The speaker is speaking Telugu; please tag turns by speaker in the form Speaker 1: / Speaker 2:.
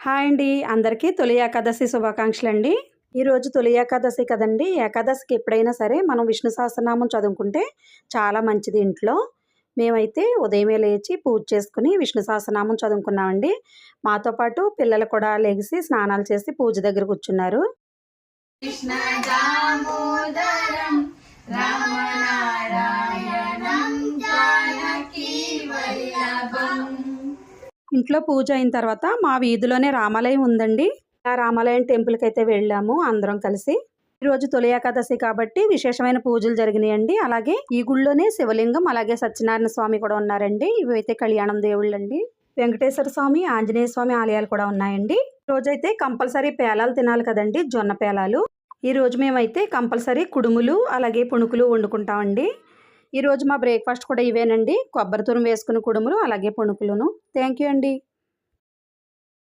Speaker 1: హాయ్ అండి, అందరికీ తొలి ఏకాదశి శుభాకాంక్షలు అండి. ఈరోజు తొలి ఏకాదశి కదండి. ఏకాదశికి ఎప్పుడైనా సరే మనం విష్ణు సహస్రనామం చదువుకుంటే చాలా మంచిది ఇంట్లో. మేమైతే ఉదయమే లేచి పూజ చేసుకుని విష్ణు సహస్రనామం చదువుకున్నామండి. మాతో పాటు పిల్లలు కూడా లెగిసి స్నానాలు చేసి పూజ దగ్గర కూర్చున్నారు.
Speaker 2: కృష్ణ దామోదరం రామనారాయణం జానకీ వల్లభం.
Speaker 1: ఇంట్లో పూజ అయిన తర్వాత మా వీధిలోనే రామాలయం ఉందండి. ఆ రామాలయం టెంపుల్కి అయితే వెళ్ళాము అందరం కలిసి. ఈరోజు తొలి ఏకాదశి కాబట్టి విశేషమైన పూజలు జరిగినాయండి. అలాగే ఈ గుళ్ళోనే శివలింగం అలాగే సత్యనారాయణ స్వామి కూడా ఉన్నారండి. ఇవైతే కళ్యాణం దేవుళ్ళండి. వెంకటేశ్వర స్వామి, ఆంజనేయ స్వామి ఆలయాలు కూడా ఉన్నాయండి. రోజైతే కంపల్సరీ పేలాలు తినాలి కదండి, జొన్న పేలాలు. ఈరోజు మేమైతే కంపల్సరీ కుడుములు అలాగే పుణుకులు వండుకుంటామండి. ఈరోజు మా బ్రేక్ఫాస్ట్ కూడా ఇవేనండి, కొబ్బరి తురుము వేసుకుని కుడుములు అలాగే పుణుకులును. థ్యాంక్ యూ అండి.